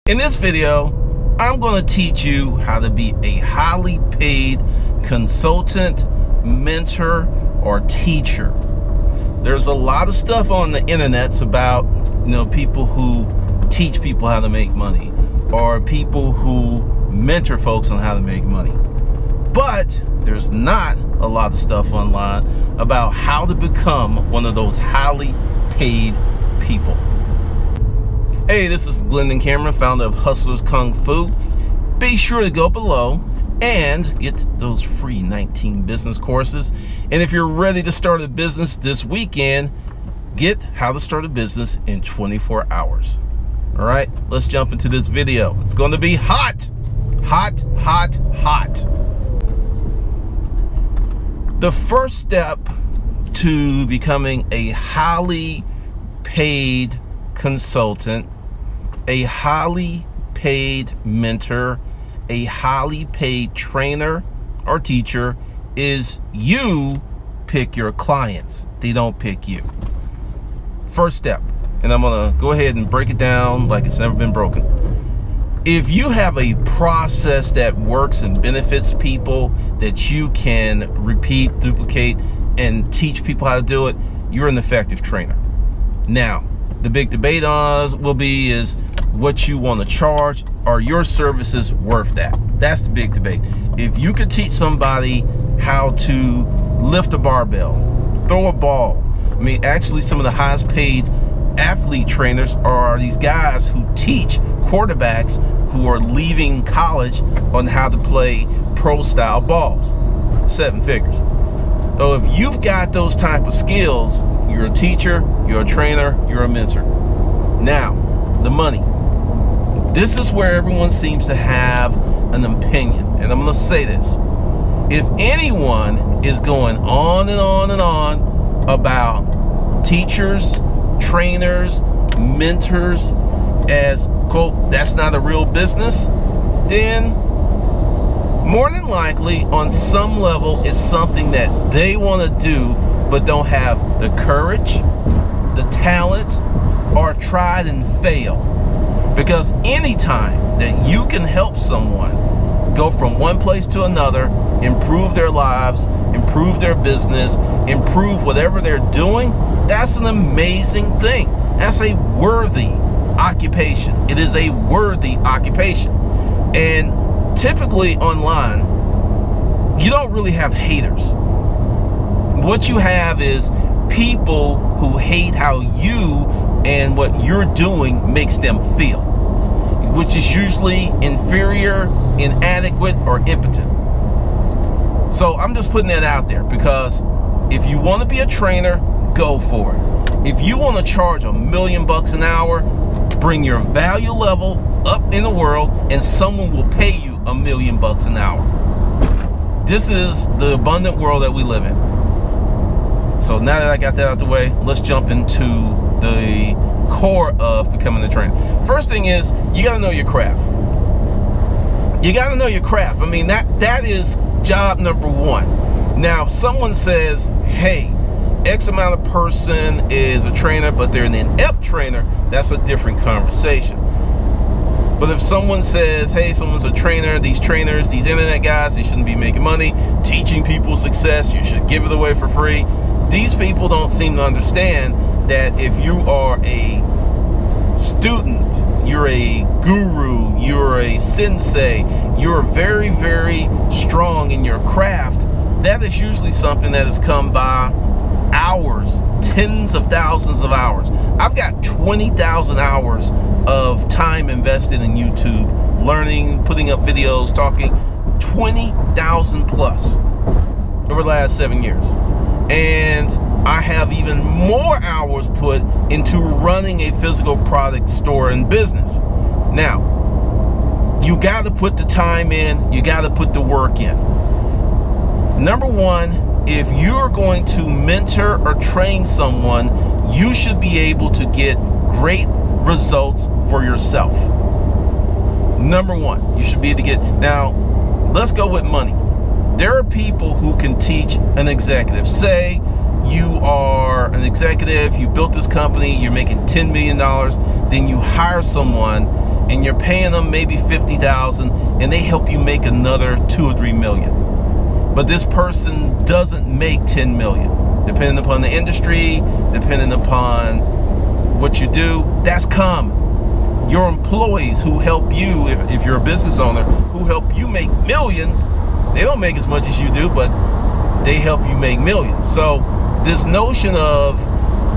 In this video, I'm going to teach you how to be a highly paid consultant, mentor, or teacher. There's a lot of stuff on the internets about, people who teach people how to make money or people who mentor folks on how to make money. But there's not a lot of stuff online about how to become one of those highly paid people. Hey, this is Glendon Cameron, founder of Hustlers Kung Fu. Be sure to go below and get those free 19 business courses. And if you're ready to start a business this weekend, get how to start a business in 24 hours. All right, let's jump into this video. It's going to be hot, hot, hot, hot. The first step to becoming a highly paid consultant, a highly paid mentor, a highly paid trainer or teacher is you pick your clients. They don't pick you. First step, and I'm gonna go ahead and break it down like it's never been broken. If you have a process that works and benefits people that you can repeat, duplicate, and teach people how to do it, you're an effective trainer. Now, the big debate is what you want to charge. Are your services worth that? That's the big debate. If you could teach somebody how to lift a barbell, throw a ball, actually some of the highest paid athlete trainers are these guys who teach quarterbacks who are leaving college on how to play pro style balls. 7 figures. So if you've got those type of skills, you're a teacher, you're a trainer, you're a mentor. Now, the money. This is where everyone seems to have an opinion. And I'm going to say this. If anyone is going on and on and on about teachers, trainers, mentors as, quote, that's not a real business, then more than likely on some level it's something that they want to do but don't have the courage, the talent, or tried and fail. Because anytime that you can help someone go from one place to another, improve their lives, improve their business, improve whatever they're doing, that's an amazing thing. That's a worthy occupation. It is a worthy occupation. And typically online, you don't really have haters. What you have is people who hate how you and what you're doing makes them feel, which is usually inferior, inadequate, or impotent. So I'm just putting that out there because if you want to be a trainer, go for it. If you want to charge $1 million an hour, bring your value level up in the world and someone will pay you $1 million an hour. This is the abundant world that we live in. So now that I got that out the way, let's jump into the core of becoming a trainer. First thing is, you gotta know your craft. You gotta know your craft. That is job number one. Now, if someone says, hey, X amount of person is a trainer, but they're an inept trainer, that's a different conversation. But if someone says, hey, someone's a trainer, these trainers, these internet guys, they shouldn't be making money, teaching people success, you should give it away for free. These people don't seem to understand that if you are a student, you're a guru, you're a sensei, you're very, very strong in your craft, that is usually something that has come by hours, tens of thousands of hours. I've got 20,000 hours of time invested in YouTube, learning, putting up videos, talking, 20,000 plus over the last 7 years. And I have even more hours put into running a physical product store and business. Now, you got to put the time in, you got to put the work in. Number one, if you're going to mentor or train someone, you should be able to get great results for yourself. Number one, you should be able to get, now, let's go with money. There are people who can teach an executive. Say you are an executive, you built this company, you're making $10 million, then you hire someone and you're paying them maybe $50,000, and they help you make another 2 or 3 million. But this person doesn't make 10 million. Depending upon the industry, depending upon what you do, that's common. Your employees who help you, if you're a business owner, who help you make millions, they don't make as much as you do, but they help you make millions. So this notion of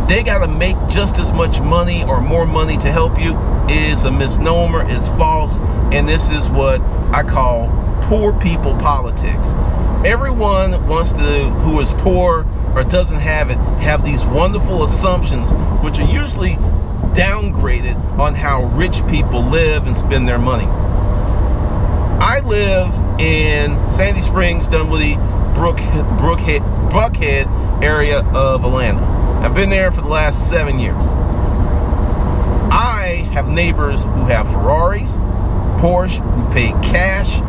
they gotta make just as much money or more money to help you is a misnomer, it's false, and this is what I call poor people politics. Everyone wants to, who is poor or doesn't have it, have these wonderful assumptions, which are usually downgraded on how rich people live and spend their money. I live in Sandy Springs, Dunwoody, Buckhead area of Atlanta. I've been there for the last 7 years. I have neighbors who have Ferraris, Porsche, who pay cash.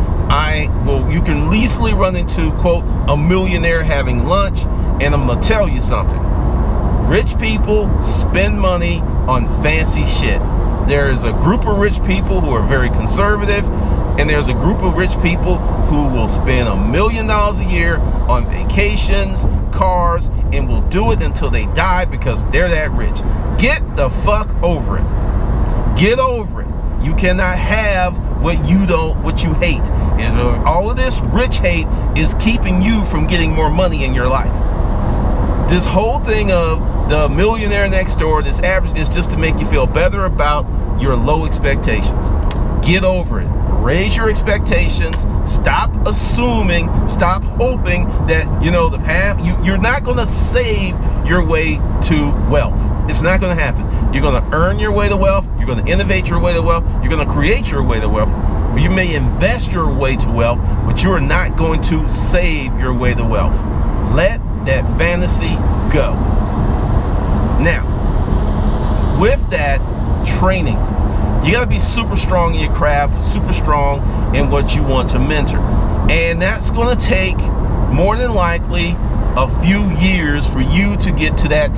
You can easily run into, quote, a millionaire having lunch, and I'm gonna tell you something. Rich people spend money on fancy shit. There is a group of rich people who are very conservative, and there's a group of rich people who will spend $1 million a year on vacations, cars, and will do it until they die because they're that rich. Get the fuck over it. Get over it. You cannot have what you hate. All of this rich hate is keeping you from getting more money in your life. This whole thing of the millionaire next door, this average, is just to make you feel better about your low expectations. Get over it. Raise your expectations. Stop assuming, stop hoping that, the path, you're not going to save your way to wealth. It's not going to happen. You're going to earn your way to wealth. You're going to innovate your way to wealth. You're going to create your way to wealth. You may invest your way to wealth, but you are not going to save your way to wealth. Let that fantasy go. Now, with that training, you got to be super strong in your craft, super strong in what you want to mentor. And that's going to take more than likely a few years for you to get to that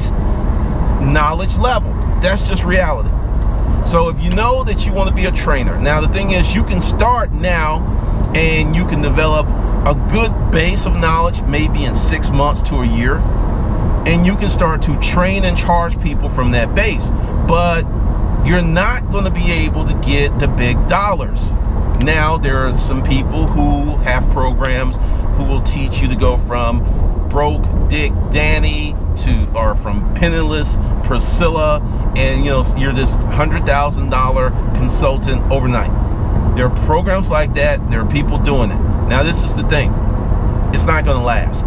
knowledge level. That's just reality. So if you know that you want to be a trainer, now the thing is, you can start now and you can develop a good base of knowledge, maybe in 6 months to a year, and you can start to train and charge people from that base. But you're not going to be able to get the big dollars. Now, there are some people who have programs who will teach you to go from broke Dick Danny or from penniless Priscilla, and you're this $100,000 consultant overnight. There are programs like that. There are people doing it. Now, this is the thing. It's not going to last.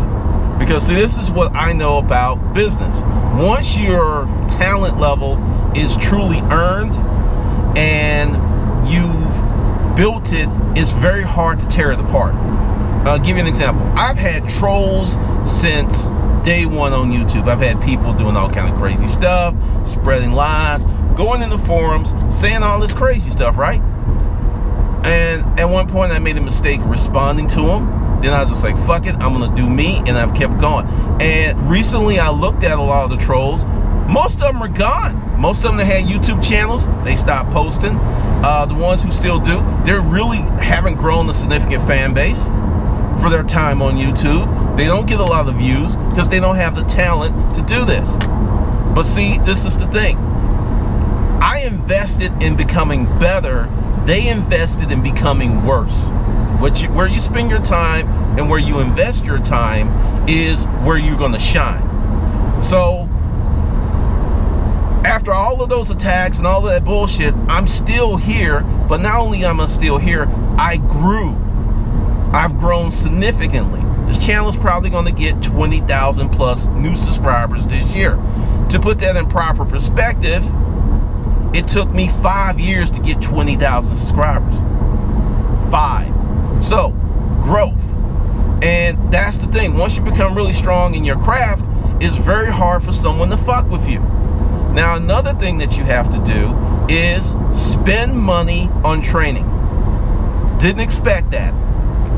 Because, see, this is what I know about business. Once your talent level is truly earned and you've built it, it's very hard to tear it apart. I'll give you an example. I've had trolls since day one on YouTube. I've had people doing all kind of crazy stuff, spreading lies, going in the forums, saying all this crazy stuff, right? And at one point I made a mistake of responding to them. Then I was just like, fuck it, I'm gonna do me, and I've kept going. And recently I looked at a lot of the trolls. Most of them are gone. Most of them that had YouTube channels, they stopped posting. The ones who still do, they really haven't grown a significant fan base for their time on YouTube. They don't get a lot of views because they don't have the talent to do this. But see, this is the thing. I invested in becoming better. They invested in becoming worse. Where you spend your time and where you invest your time is where you're going to shine. So after all of those attacks and all of that bullshit, I'm still here. But not only am I still here, I grew. I've grown significantly. This channel is probably going to get 20,000 plus new subscribers this year. To put that in proper perspective, it took me 5 years to get 20,000 subscribers. 5. So, growth. And that's the thing. Once you become really strong in your craft, it's very hard for someone to fuck with you. Now, another thing that you have to do is spend money on training. Didn't expect that.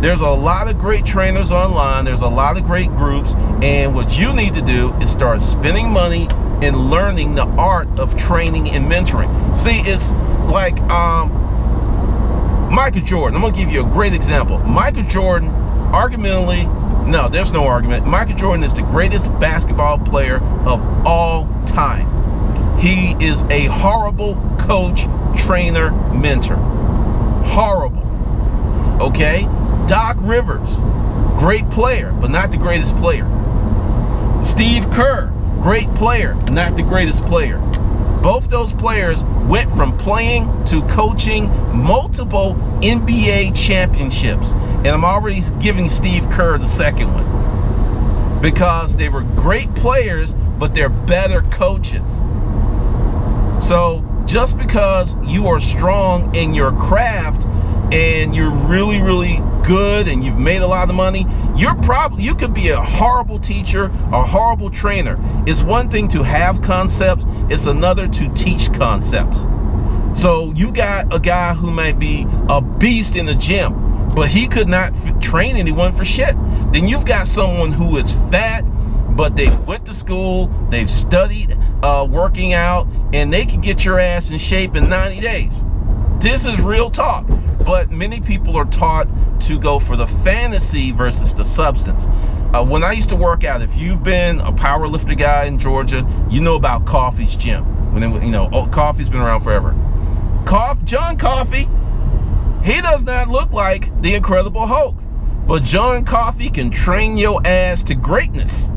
There's a lot of great trainers online. There's a lot of great groups. And what you need to do is start spending money and learning the art of training and mentoring. See, it's like Michael Jordan, I'm gonna give you a great example. Michael Jordan, arguably, no, there's no argument. Michael Jordan is the greatest basketball player of all time. He is a horrible coach, trainer, mentor. Horrible. Okay? Doc Rivers, great player, but not the greatest player. Steve Kerr, great player, not the greatest player. Both those players went from playing to coaching multiple NBA championships. And I'm already giving Steve Kerr the second one. Because they were great players, but they're better coaches. So just because you are strong in your craft and you're really, really good and you've made a lot of money, you could be a horrible teacher, a horrible trainer. It's one thing to have concepts, it's another to teach concepts. So you got a guy who might be a beast in the gym, but he could not train anyone for shit. Then you've got someone who is fat, but they went to school, they've studied working out, and they can get your ass in shape in 90 days. This is real talk. But many people are taught to go for the fantasy versus the substance. When I used to work out, if you've been a power lifter guy in Georgia, you know about Coffey's gym. Coffey's been around forever. John Coffey, he does not look like the Incredible Hulk, but John Coffey can train your ass to greatness.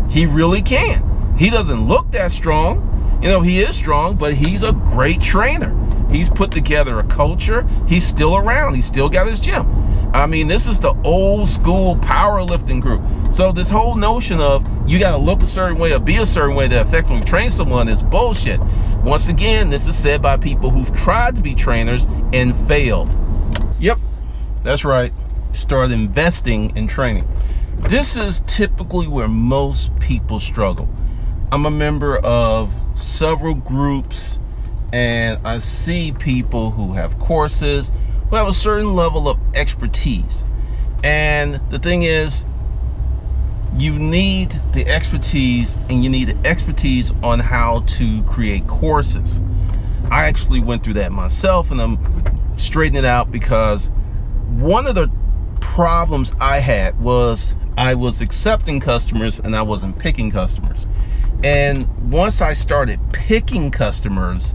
He really can. He doesn't look that strong. He is strong, but he's a great trainer. He's put together a culture. He's still around. He's still got his gym. I mean, this is the old school powerlifting group. So this whole notion of you got to look a certain way or be a certain way to effectively train someone is bullshit. Once again, this is said by people who've tried to be trainers and failed. Yep, that's right. Start investing in training. This is typically where most people struggle. I'm a member of several groups, and I see people who have courses, who have a certain level of expertise. And the thing is, you need the expertise, and you need the expertise on how to create courses. I actually went through that myself, and I'm straightening it out because one of the problems I had was I was accepting customers and I wasn't picking customers. And once I started picking customers,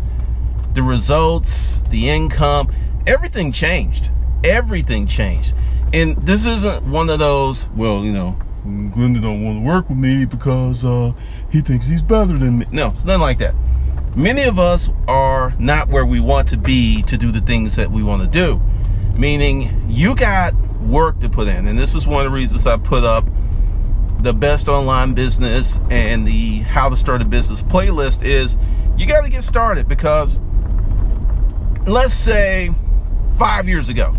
the results, the income, everything changed. Everything changed. And this isn't one of those, well, Glenda don't want to work with me because he thinks he's better than me. No, it's nothing like that. Many of us are not where we want to be to do the things that we want to do. Meaning, you got work to put in. And this is one of the reasons I put up the best online business and the how to start a business playlist is you got to get started. Because let's say 5 years ago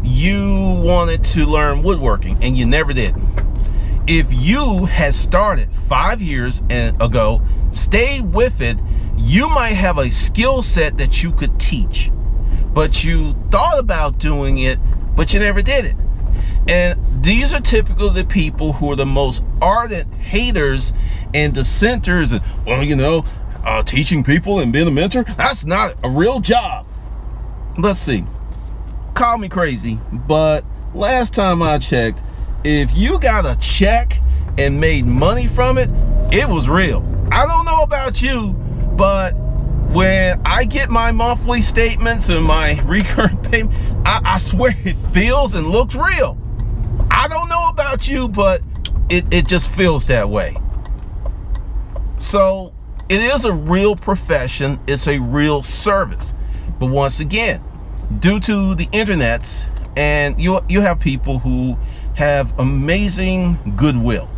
you wanted to learn woodworking and you never did. If you had started 5 years ago, stayed with it, you might have a skill set that you could teach, but you thought about doing it, but you never did it. And these are typical of the people who are the most ardent haters and dissenters. And, well, teaching people and being a mentor, that's not a real job. Let's see. Call me crazy, but last time I checked, if you got a check and made money from it, it was real. I don't know about you, but when I get my monthly statements and my recurrent payment, I swear it feels and looks real. I don't know about you, but it just feels that way. So it is a real profession. It's a real service. But once again, due to the internets, and you have people who have amazing goodwill.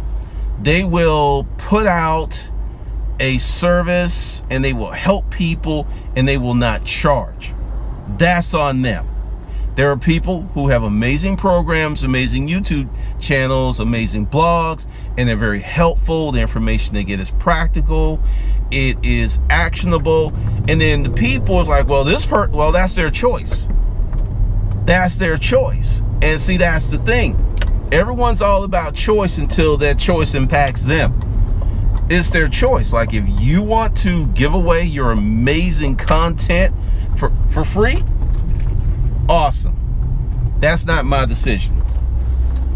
They will put out a service and they will help people and they will not charge. That's on them. There are people who have amazing programs, amazing YouTube channels, amazing blogs, and they're very helpful. The information they get is practical, it is actionable, and then the people is like, well, that's their choice. That's their choice. And see, that's the thing. Everyone's all about choice until that choice impacts them. It's their choice. Like, if you want to give away your amazing content for free, awesome. awesome. That's not my decision.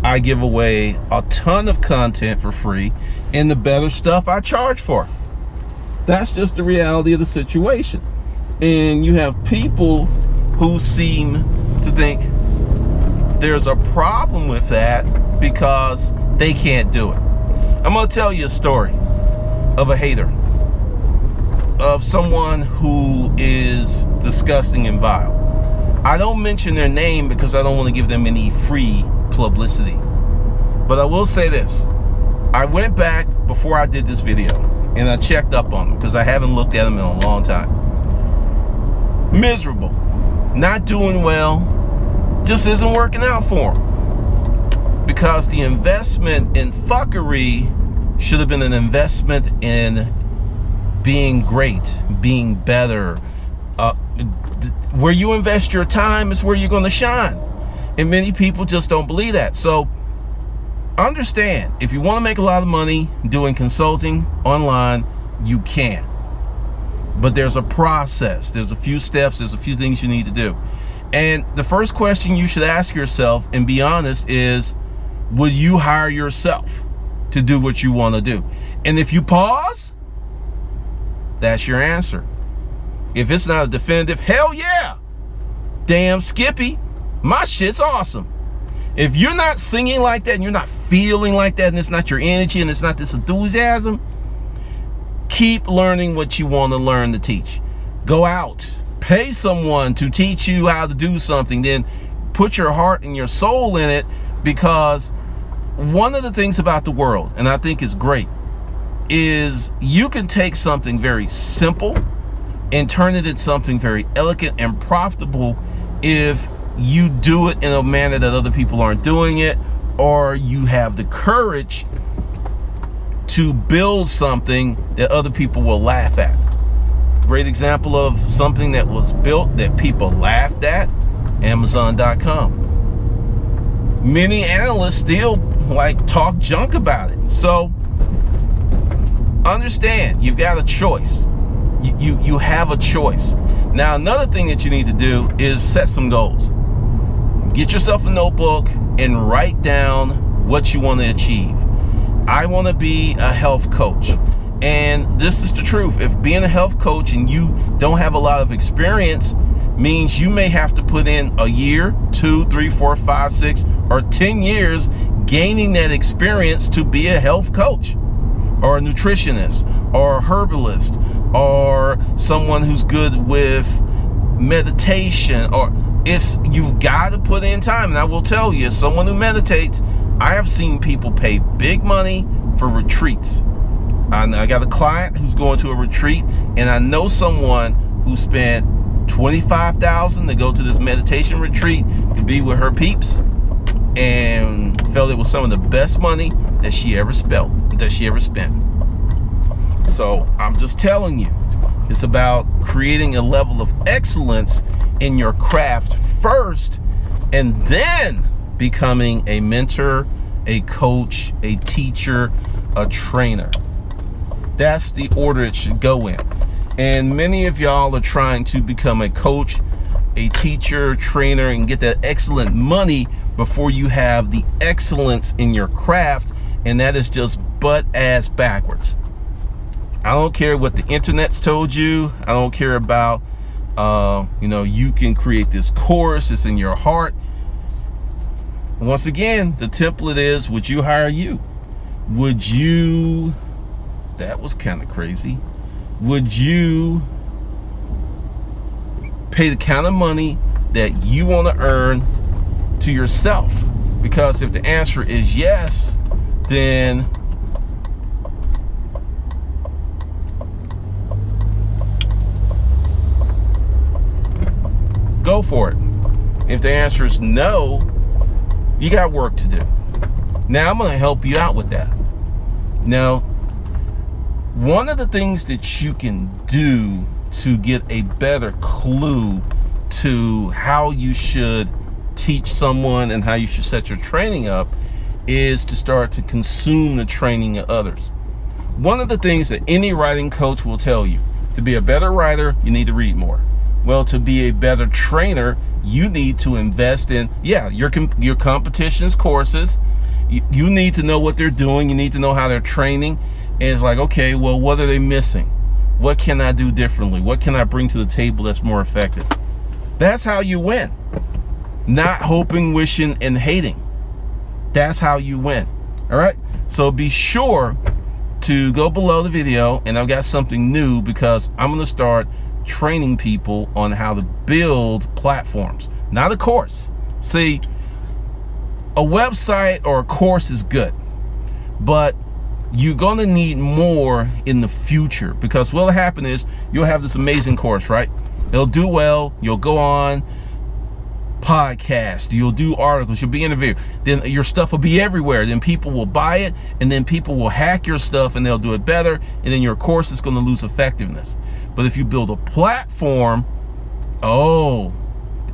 I give away a ton of content for free, and the better stuff I charge for. That's just the reality of the situation. And you have people who seem to think there's a problem with that because they can't do it. I'm going to tell you a story of a hater, of someone who is disgusting and vile. I don't mention their name because I don't want to give them any free publicity. But I will say this. I went back before I did this video and I checked up on them because I haven't looked at them in a long time. Miserable, not doing well, just isn't working out for them. Because the investment in fuckery should have been an investment in being great, being better. Where you invest your time is where you're going to shine. And many people just don't believe that. So understand, if you want to make a lot of money doing consulting online, you can. But there's a process. There's a few steps. There's a few things you need to do. And the first question you should ask yourself, and be honest, is, will you hire yourself to do what you want to do? And if you pause, that's your answer. If it's not a definitive, hell yeah, damn Skippy, my shit's awesome. If you're not singing like that and you're not feeling like that and it's not your energy and it's not this enthusiasm, keep learning what you want to learn to teach. Go out, pay someone to teach you how to do something, then put your heart and your soul in it, because one of the things about the world, and I think is great, is you can take something very simple and turn it into something very elegant and profitable if you do it in a manner that other people aren't doing it, or you have the courage to build something that other people will laugh at. Great example of something that was built that people laughed at, Amazon.com. Many analysts still talk junk about it. So understand, you've got a choice. You have a choice. Now, another thing that you need to do is set some goals. Get yourself a notebook and write down what you want to achieve. I want to be a health coach. And this is the truth. If being a health coach and you don't have a lot of experience means you may have to put in a year, 2, 3, 4, 5, 6, or 10 years gaining that experience to be a health coach, or a nutritionist, or a herbalist, or someone who's good with meditation. Or you've got to put in time. And I will tell you, as someone who meditates, I have seen people pay big money for retreats. I got a client who's going to a retreat, and I know someone who spent $25,000 to go to this meditation retreat to be with her peeps, and felt it was some of the best money that she ever spent. So I'm just telling you, it's about creating a level of excellence in your craft first, and then becoming a mentor, a coach, a teacher, a trainer. That's the order it should go in. And many of y'all are trying to become a coach, a teacher, trainer, and get that excellent money before you have the excellence in your craft, and that is just butt-ass backwards. I don't care what the internet's told you. I don't care about, you can create this course. It's in your heart. Once again, the template is, would you hire you? Would you... That was kind of crazy. Would you pay the kind of money that you want to earn to yourself? Because if the answer is yes, then go for it. If the answer is no, you got work to do. Now, I'm going to help you out with that. Now, one of the things that you can do to get a better clue to how you should teach someone and how you should set your training up is to start to consume the training of others. One of the things that any writing coach will tell you, to be a better writer, you need to read more. Well, to be a better trainer, you need to invest in, your competitions courses. You need to know what they're doing. You need to know how they're training. And it's like, okay, well, what are they missing? What can I do differently? What can I bring to the table that's more effective? That's how you win. Not hoping, wishing, and hating. That's how you win. All right? So be sure to go below the video, and I've got something new, because I'm going to start training people on how to build platforms. Not a course. See, a website or a course is good, but you're going to need more in the future, because what'll happen is you'll have this amazing course, right? It'll do well. You'll go on podcast, you'll do articles, you'll be interviewed, then your stuff will be everywhere, then people will buy it, and then people will hack your stuff and they'll do it better, and then your course is going to lose effectiveness. But if you build a platform,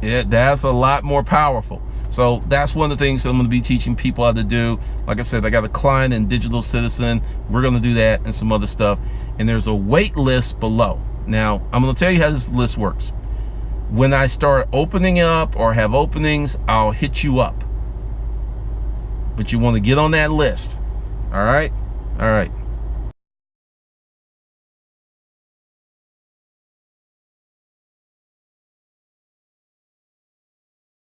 that's a lot more powerful. So that's one of the things that I'm going to be teaching people how to do. Like I said, I got a client in Digital Citizen. We're going to do that and some other stuff, and there's a wait list below. Now I'm going to tell you how this list works. When I start opening up or have openings, I'll hit you up. But you want to get on that list. All right? All right.